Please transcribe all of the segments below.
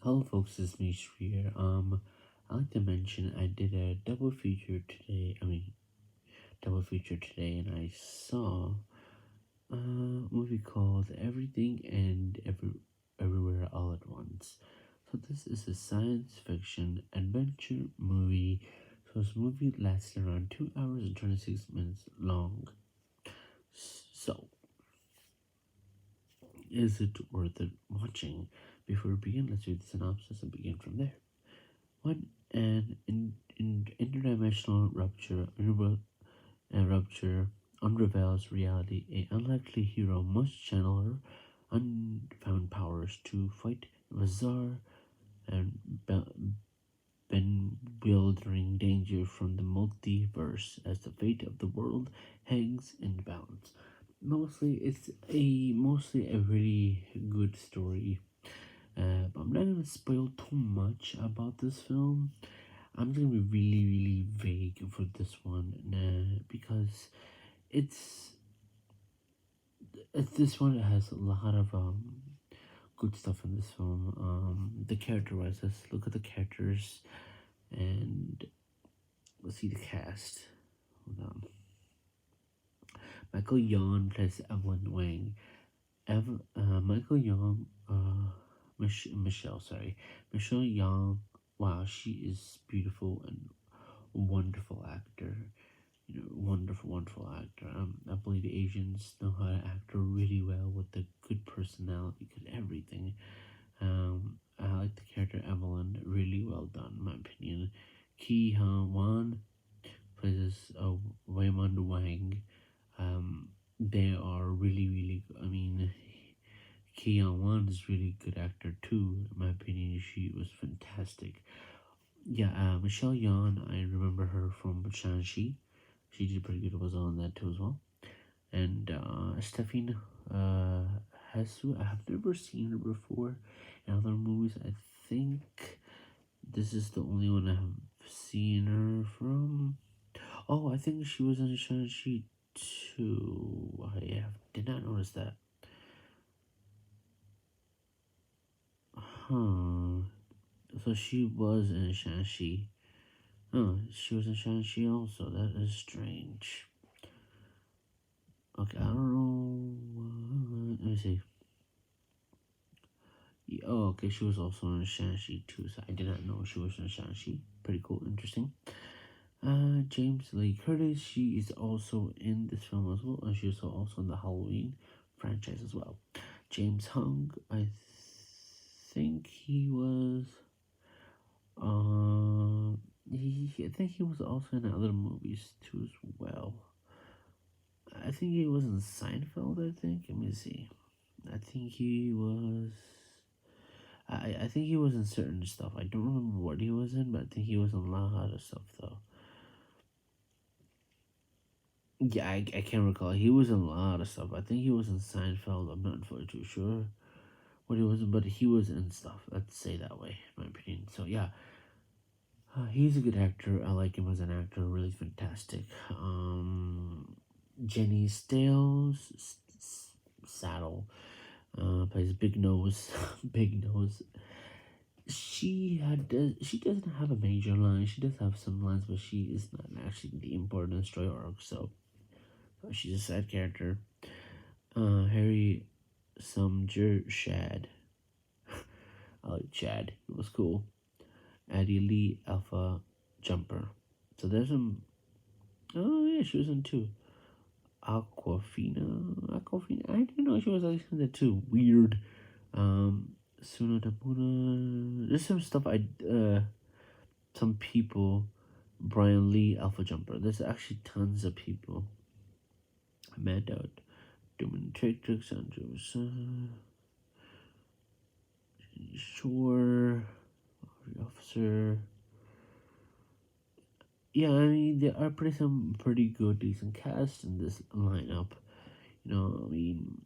Hello folks, it's me here. I like to mention I did a double feature today. And I saw a movie called Everything and Everywhere All at Once. So this is a science fiction adventure movie. So this movie lasts around 2 hours and 26 minutes long. So is it worth it watching? Before we begin, let's read the synopsis and begin from there. When an interdimensional rupture unravels reality, a unlikely hero must channel her unfound powers to fight bizarre and bewildering danger from the multiverse as the fate of the world hangs in the balance. Mostly a really good story. But I'm not gonna spoil too much about this film. I'm just gonna be really vague for this one, because it's this one has a lot of good stuff in this film. The character wise, let's look at the characters and let's see the cast. Hold on. Michael Young plays Evelyn Wang. Michael Young, Michelle Young. Wow, she is beautiful and wonderful actor. Wonderful actor. I believe Asians know how to act really well with a good personality, good everything. I like the character Evelyn, really well done, in my opinion. Ki Han Wan plays Waymond Wang. They are really. I mean, Ki Han Wan is really good actor too. In my opinion, she was fantastic. Yeah, Michelle Yeoh, I remember her from Shang-Chi. She did pretty good, was on that too as well. And Stephanie Hsu, I have never seen her before in other movies. I think this is the only one I have seen her from. Oh, I think she was in Shang-Chi too. Did not notice that. Huh. So she was in Shang-Chi. Oh, she was in Shang-Chi also. That is strange. Okay, I don't know. Let me see. Oh, okay, she was also in Shang-Chi too, so I did not know she was in Shang-Chi. Pretty cool, interesting. James Lee Curtis, she is also in this film as well, and she is also in the Halloween franchise as well. James Hung, I think he was, I think he was also in other movies too as well. I think he was in Seinfeld, I think. Let me see. I think he was. I think he was in certain stuff. I don't remember what he was in, but I think he was in a lot of stuff though. Yeah, I can't recall. He was in a lot of stuff. I think he was in Seinfeld. I'm not fully too sure what he was in, but he was in stuff. Let's say that way, in my opinion. So yeah, he's a good actor. I like him as an actor. Really fantastic. Jenny Saddle plays Big Nose. Big Nose. She doesn't have a major line. She does have some lines, but she is not actually the important story arc. So she's a side character. Harry Sumger Shad. I like Chad. It was cool. Addie Lee Alpha Jumper. So there's some. Oh yeah, she was in two. Aquafina. I didn't know she was like in the two. Weird. Suna Tabuna. There's some stuff some people. Brian Lee Alpha Jumper. There's actually tons of people. Amanda Dominatrix, Andrews, Shore, Officer. Yeah, I mean there are some pretty good, decent cast in this lineup. I mean,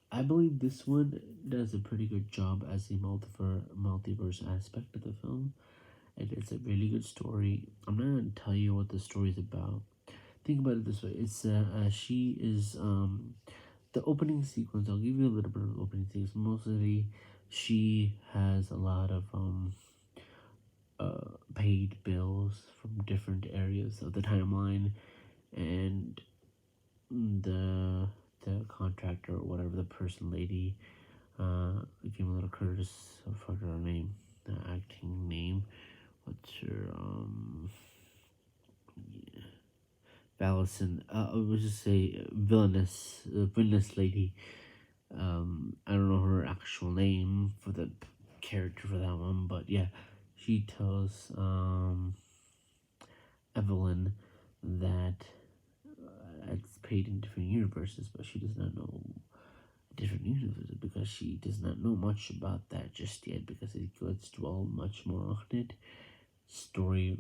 I believe this one does a pretty good job as the multiverse aspect of the film. And it's a really good story. I'm not gonna tell you what the story is about. Think about it this way: it's she is the opening sequence. I'll give you a little bit of the opening sequence. Mostly She has a lot of paid bills from different areas of the timeline, and the contractor or whatever, the person lady, give a little Curtis, I forgot her name, the acting name. What's her Valison? I would just say villainous lady. I don't know her actual name for the character for that one, but yeah, she tells Evelyn that it's paid in different universes, but she does not know different universes because she does not know much about that just yet, because it gets dwell much more on it. Story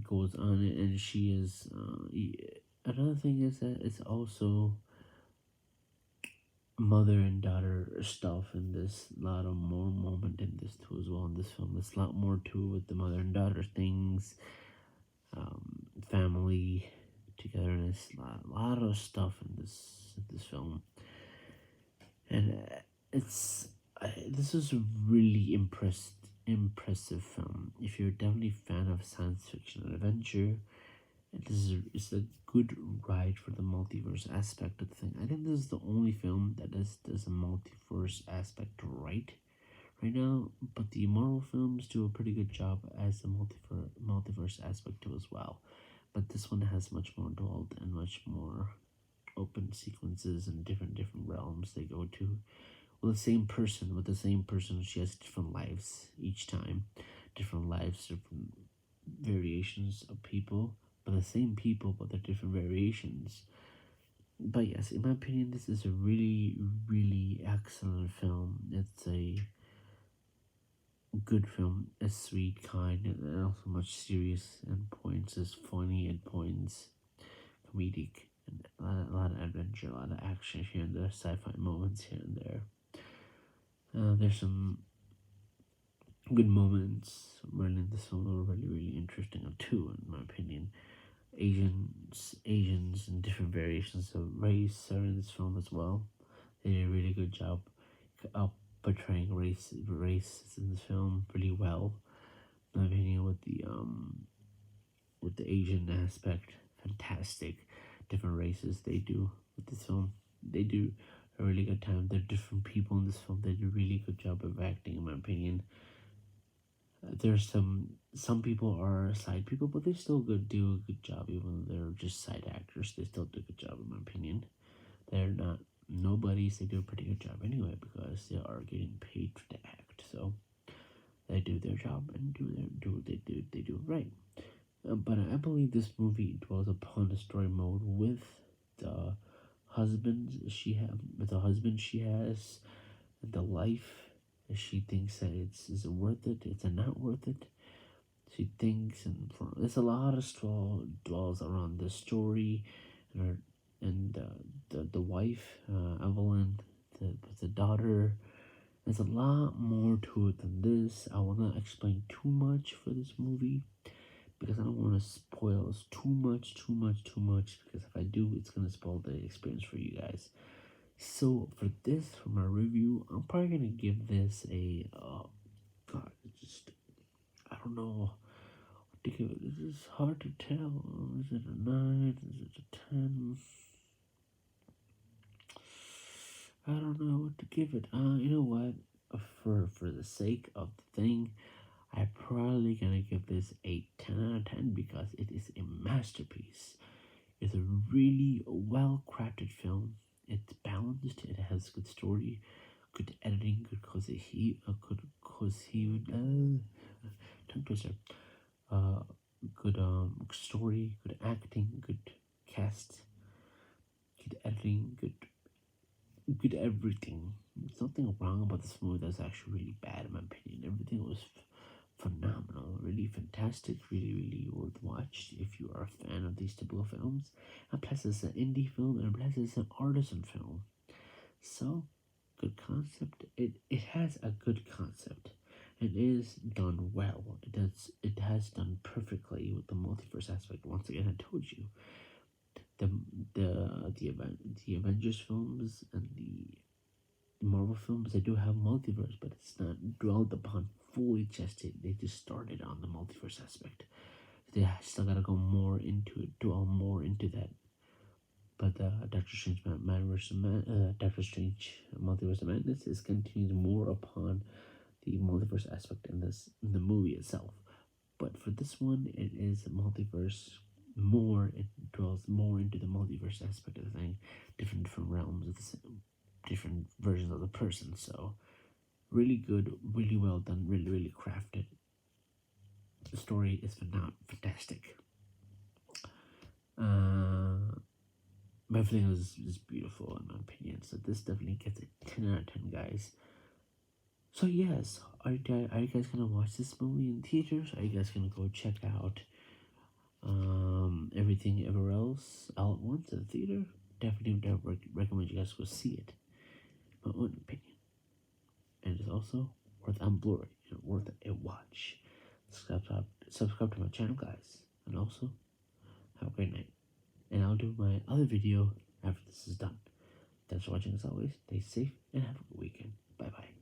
goes on it, and she is. Another thing is that it's also mother and daughter stuff in this. A lot of more moment in this too as well in this film. There's a lot more to it with the mother and daughter things, family togetherness, a lot of stuff in this film, and it's this is a really impressive film. If you're definitely a fan of science fiction and adventure, it's a good ride for the multiverse aspect of the thing. I think this is the only film that does a multiverse aspect right now, but the Marvel films do a pretty good job as a multiverse aspect too as well. But this one has much more dwelled and much more open sequences and different realms they go to. Well, with the same person, she has different lives each time, different lives, different variations of people, but the same people, but they're different variations. But yes, in my opinion, this is a really excellent film. It's a good film, a sweet, kind, and also much serious and points, is funny and points, comedic, and a lot of adventure, a lot of action here and there, sci-fi moments here and there. There's some good moments running this film are really interesting too, in my opinion. Asians and different variations of race are in this film as well. They did a really good job of portraying race in this film really well. In my opinion, with the Asian aspect, fantastic. Different races they do with this film. They do a really good time. They're different people in this film. They do a really good job of acting, in my opinion. There's some people are side people, but they still do a good job, even though they're just side actors. They still do a good job, in my opinion. They're not nobodies. They do a pretty good job anyway, because they are getting paid to act. So they do their job and they do it right. But I believe this movie dwells upon the story mode with the with the husband she has, the life she thinks that it's worth it, it's not worth it. She thinks, and there's a lot of dwells around the story, and her and the wife, Evelyn, the daughter. There's a lot more to it than this. I will not explain too much for this movie, because I don't want to spoil too much, because if I do, it's gonna spoil the experience for you guys. So for my review, I'm probably gonna give this a God, it's just I don't know what to give it. This is hard to tell. Is it a 9? Is it a 10? I don't know what to give it. You know what? For the sake of the thing, I'm probably gonna give this a 10 out of 10, because it is a masterpiece. It's a really well crafted film. It's balanced. It has good story, good editing, good cohesive, tongue twister. Uh, Good story, good acting, good cast, good editing, good everything. There's nothing wrong about this movie that's actually really bad in my opinion. Everything was phenomenal, really fantastic, really worth watch if you are a fan of these typical films. And plus it's an indie film, and plus it's an artisan film. So good concept. It has a good concept. It is done well. It has done perfectly with the multiverse aspect. Once again, I told you the the event the Avengers films and Marvel films, they do have multiverse, but it's not dwelled upon fully just yet. They just started on the multiverse aspect. They still gotta go more into it, dwell more into that. But Doctor Strange, Doctor Strange, Multiverse of Madness is continued more upon the multiverse aspect in the movie itself. But for this one, it is multiverse more. It dwells more into the multiverse aspect of the thing, different realms of the different versions of the person. So really good, really well done, really crafted. The story is fantastic. Everything is beautiful in my opinion. So this definitely gets a 10 out of 10, guys. So yes, are you guys gonna watch this movie in theaters? Are you guys gonna go check out everything ever else all at once at the theater? Definitely recommend you guys go see it. My own opinion, and it's also worth on Blu-ray and worth a watch. Subscribe to my channel, guys, and also have a great night. And I'll do my other video after this is done. Thanks for watching as always. Stay safe and have a good weekend. Bye bye.